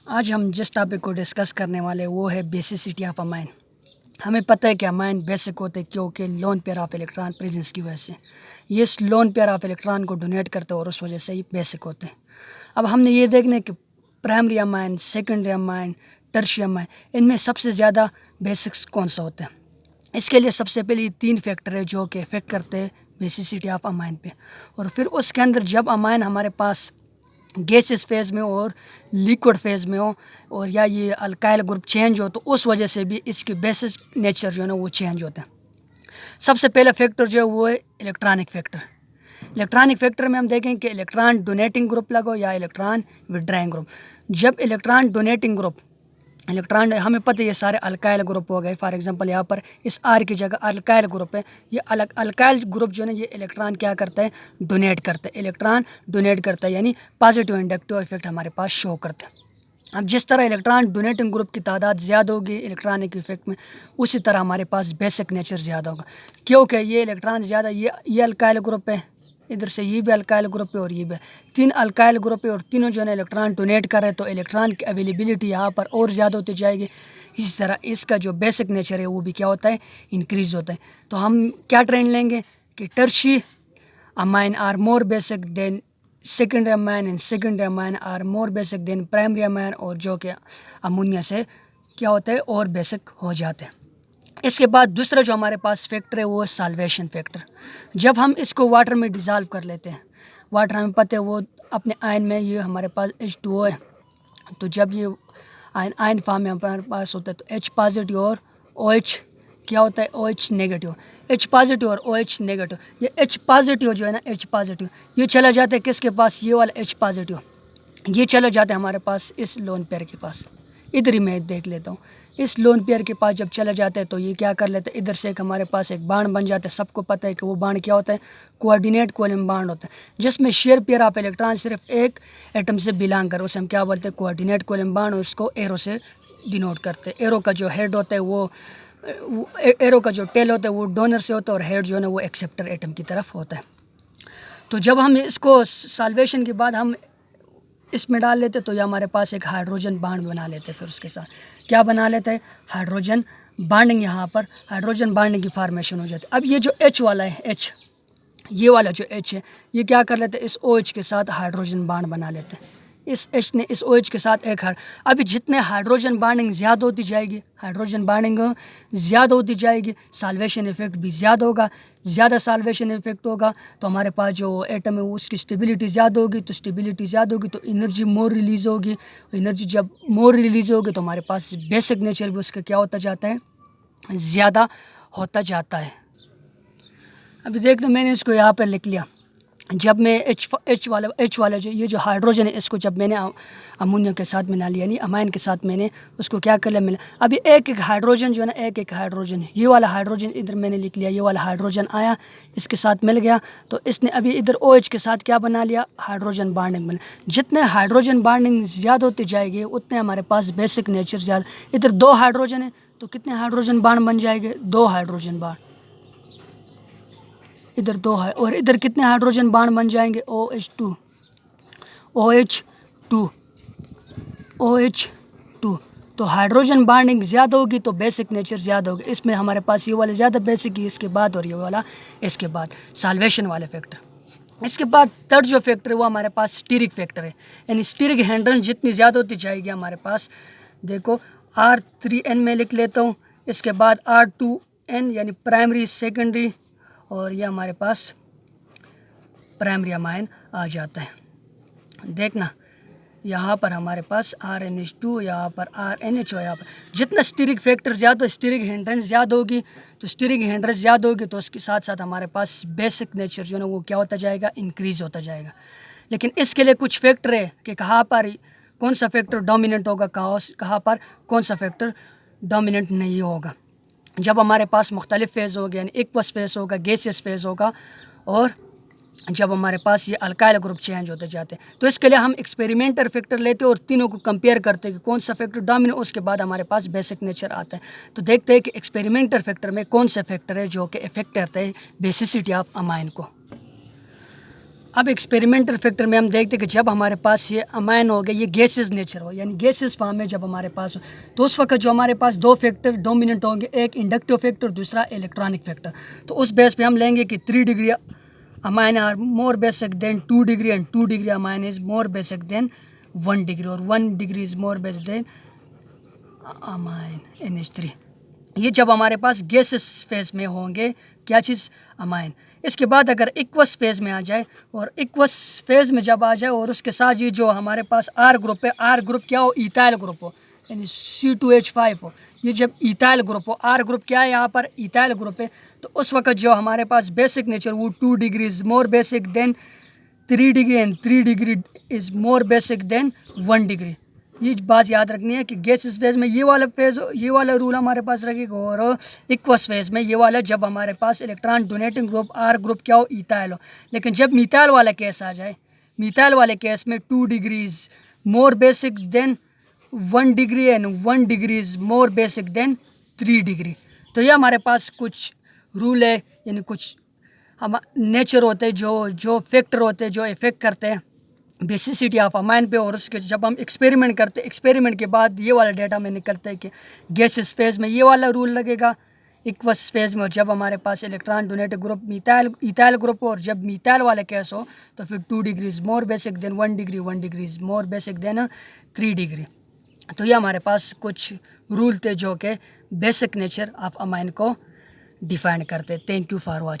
आज हम जिस टॉपिक को डिस्कस करने वाले वो है बेसिसिटी ऑफ अमाइन। हमें पता है कि अमाइन बेसिक होते हैं क्योंकि lone pair of electron presence की वजह से ये इस लोन पेयर ऑफ इलेक्ट्रॉन को डोनेट करते हैं और उस वजह से ही बेसिक होते हैं। अब हमने ये देखना है कि primary amine, secondary amine, tertiary amine, इनमें सबसे ज़्यादा बेसिक्स कौन सा होता है। इसके लिए सबसे पहले ये 3 फैक्टर है जो कि इफ़ेक्ट करते हैं बेसिसिटी ऑफ अमाइन पे। और फिर उसके अंदर जब अमाइन हमारे पास गैसेस फेज़ में और लिक्विड फेज़ में हो और या ये अल्काइल ग्रुप चेंज हो तो उस वजह से भी इसकी बेसिस नेचर जो है ना वो चेंज होता है। सबसे पहला फैक्टर जो है वो है इलेक्ट्रॉनिक फैक्टर। इलेक्ट्रॉनिक फैक्टर में हम देखें कि इलेक्ट्रॉन डोनेटिंग ग्रुप लगो या इलेक्ट्रॉन विड्राइंग ग्रुप। जब इलेक्ट्रॉन डोनेटिंग ग्रुप इलेक्ट्रॉन, हमें पता है ये सारे अल्काइल ग्रुप हो गए। फॉर एग्जांपल यहाँ पर इस आर की जगह अल्काइल ग्रुप है। ये अल्काइल ग्रुप जो है ना ये इलेक्ट्रॉन क्या करता है, डोनेट करता है। इलेक्ट्रॉन डोनेट करता है यानी पॉजिटिव इंडक्टिव इफेक्ट हमारे पास शो करता है। अब जिस तरह इलेक्ट्रॉन डोनेटिंग ग्रुप की तादाद ज़्यादा होगी इलेक्ट्रॉनिक इफेक्ट में, उसी तरह हमारे पास बेसिक नेचर ज़्यादा होगा क्योंकि ये इलेक्ट्रॉन ज़्यादा, ये अल्काइल ग्रुप है, इधर से ये भी अल्काइल ग्रुप है और ये भी 3 अल्काइल ग्रुप है और तीनों जो है इलेक्ट्रॉन डोनेट कर रहे हैं तो इलेक्ट्रॉन की अवेलेबिलिटी यहाँ पर और ज़्यादा होती जाएगी। इसी तरह इसका जो बेसिक नेचर है वो भी क्या होता है, इंक्रीज़ होता है। तो हम क्या ट्रेंड लेंगे कि tertiary amine are more basic than secondary amine and secondary amine are more basic than primary amine, और जो कि अमोनिया से क्या होता है और बेसिक हो जाते हैं। इसके बाद दूसरा जो हमारे पास फैक्टर है वो है साल्वेशन फैक्टर। जब हम इसको वाटर में डिज़ोल्व कर लेते हैं, वाटर हमें पता है वो अपने आयन में, ये हमारे पास H2O है, तो जब ये आयन फॉर्म में हमारे पास होता है तो H पॉजिटिव और OH क्या होता है, OH नेगेटिव। H पॉजिटिव और OH नेगेटिव, ये H पॉजिटिव जो है ना, H पॉजिटिव ये चला जाता है किसके पास, ये वाला H पॉजिटिव ये चला जाता है हमारे पास इस लोन पेयर के पास। इधर ही मैं देख लेता हूँ, इस लोन पेयर के पास जब चला जाता है तो ये क्या कर लेते हैं, इधर से एक हमारे पास एक बाण बन जाता है। सबको पता है कि वो बाण क्या होता है, कोऑर्डिनेट कोवैलेंट बाण होता है, जिसमें शेयर पेयर ऑफ इलेक्ट्रॉन सिर्फ एक एटम से बिलोंग कर, उसे हम क्या बोलते हैं, कोऑर्डिनेट कोवैलेंट बाण, और उसको एरो से डिनोट करते हैं। एरो का जो हेड होता है वो एरो का जो टेल होता है वो डोनर से होता है और हेड जो है ना वो एक्सेप्टर एटम की तरफ होता है। तो जब हम इसको साल्वेशन के बाद हम इसमें डाल लेते तो ये हमारे पास एक हाइड्रोजन बांड बना लेते। फिर उसके साथ क्या बना लेते हैं, हाइड्रोजन बाइंडिंग, यहाँ पर हाइड्रोजन बाइंडिंग की फॉर्मेशन हो जाती है। अब ये जो H वाला है, H ये वाला जो H है ये क्या कर लेते हैं, इस OH के साथ हाइड्रोजन बांड बना लेते हैं। इस H ने इस OH के साथ एक अभी जितने हाइड्रोजन बाइंडिंग ज़्यादा होती जाएगी, हाइड्रोजन बाइंडिंग ज़्यादा होती जाएगी, साल्वेशन इफेक्ट भी ज़्यादा होगा। ज़्यादा साल्वेशन इफेक्ट होगा तो हमारे पास जो एटम है उसकी स्टेबिलिटी ज़्यादा होगी, तो स्टेबिलिटी ज़्यादा होगी तो एनर्जी मोर रिलीज़ होगी। एनर्जी जब मोर रिलीज़ होगी तो हमारे पास बेसिक नेचर भी उसका क्या होता जाता है, ज़्यादा होता जाता है। अभी देखते मैंने इसको यहाँ पर लिख लिया। जब मैं H वाला जो ये जो हाइड्रोजन है इसको जब मैंने अमोनिया के साथ मिला लिया, यानी अमाइन के साथ मैंने उसको क्या कर लिया, मिला। अभी एक एक हाइड्रोजन जो है ना, एक एक हाइड्रोजन, ये वाला हाइड्रोजन इधर मैंने लिख लिया, ये वाला हाइड्रोजन आया इसके साथ मिल गया तो इसने अभी इधर OH के साथ क्या बना लिया, हाइड्रोजन बाइंडिंग बना। जितने हाइड्रोजन बाइंडिंग ज़्यादा होती जाएगी उतने हमारे पास बेसिक नेचर ज़्यादा। इधर 2 हाइड्रोजन है तो कितने हाइड्रोजन बाइंड बन जाएंगे, 2 हाइड्रोजन बाइंड। इधर 2 है और इधर कितने हाइड्रोजन बांड बन जाएंगे, OH2 OH2 OH2। तो हाइड्रोजन बाइंडिंग ज़्यादा होगी तो बेसिक नेचर ज़्यादा होगी। इसमें हमारे पास ये वाले ज़्यादा बेसिक है इसके बाद, और ये वाला इसके बाद, साल्वेशन वाले फैक्टर। इसके बाद थर्ड जो फैक्टर है वो हमारे पास स्टीरिक फैक्टर है, यानी स्टीरिक हिंड्रेंस जितनी ज़्यादा होती जाएगी हमारे पास, देखो R3N में लिख लेता हूँ, इसके बाद R2N यानी प्राइमरी सेकेंडरी, और ये हमारे पास प्राइमरी अमाइन आ जाता है। देखना यहाँ पर हमारे पास RNH2, यहाँ पर RNH हो, यहाँ पर जितना स्टीरिक फैक्टर ज़्यादा, स्टीरिक हिंड्रेंस ज़्यादा होगी, तो स्टीरिक हिंड्रेंस ज़्यादा होगी तो उसके साथ साथ हमारे पास बेसिक नेचर जो है ना वो क्या होता जाएगा, इंक्रीज़ होता जाएगा। लेकिन इसके लिए कुछ फैक्टर है कि कहाँ पर कौन सा फैक्टर डोमिनेंट होगा, कहाँ पर कौन सा फैक्टर डोमिनेंट नहीं होगा। जब हमारे पास मुख्तलिफ फेज़ होगा, यानी एक्वस फेज़ होगा, गैसियस फेज़ होगा, और जब हमारे पास ये अल्काइल ग्रुप चेंज होते जाते हैं, तो इसके लिए हम एक्सपेरिमेंटल फैक्टर लेते हैं और तीनों को कंपेयर करते हैं कि कौन सा फैक्टर डोमिनेंट, उसके बाद हमारे पास बेसिक नेचर आता है। तो देखते हैं कि एक्सपेरिमेंटल फैक्टर में कौन सा फैक्टर है जो कि इफेक्ट करता है बेसिसिटी ऑफ अमाइन को। अब एक्सपेरिमेंटल फैक्टर में हम देखते हैं कि जब हमारे पास ये अमाइन हो गए, ये गैसेस नेचर हो, यानी गैसेस फॉर्म में जब हमारे पास हो, तो उस वक्त जो हमारे पास दो फैक्टर डोमिनेंट होंगे, एक इंडक्टिव फैक्टर, दूसरा इलेक्ट्रॉनिक फैक्टर। तो उस बेस पे हम लेंगे कि 3 degree amine are more basic than 2 degree and 2 degree amine is more basic than 1 degree और 1 degree is more basic than amine NH3। ये जब हमारे पास गैसेस फेज में होंगे, क्या चीज़, अमाइन। इसके बाद अगर इक्वस फेज में आ जाए, और इक्वस फेज में जब आ जाए और उसके साथ ये जो हमारे पास आर ग्रुप है, आर ग्रुप क्या हो, इथाइल ग्रुप हो, यानी C2H5 हो। ये जब इथाइल ग्रुप हो, आर ग्रुप क्या है यहाँ पर, इथाइल ग्रुप है, तो उस वक्त जो हमारे पास बेसिक नेचर वो 2 degrees more basic than 3 degree and 3 degree is more basic than 1 degree. ये बात याद रखनी है कि गैसेस फेज में ये वाला रूल हमारे पास रखेगा, और इक्वस फेज में ये वाला जब हमारे पास electron donating group or group क्या हो, इथाइल हो। लेकिन जब मिथाइल वाला केस आ जाए, मिथाइल वाले केस में 2 degrees more basic than 1 degree and 1 degrees more basic than 3 degree. तो ये हमारे पास कुछ रूल है, यानी कुछ हम नेचर होते हैं, जो फैक्टर होते हैं जो इफेक्ट करते हैं बेसिसिटी ऑफ अमाइन पे। और उसके जब हम एक्सपेरिमेंट करते हैं, एक्सपेरिमेंट के बाद ये वाला डेटा में निकलता है कि गैसेस फेज में ये वाला रूल लगेगा, इक्वस फेज में जब हमारे पास electron donative group ethyl group हो, और जब मिथाइल वाले केस हो तो फिर 2 degrees more basic than 1 degree, 1 degrees more basic than 3 degree. तो ये हमारे पास कुछ रूल थे जो कि बेसिक नेचर ऑफ अमाइन को डिफाइन करते। Thank you for watching.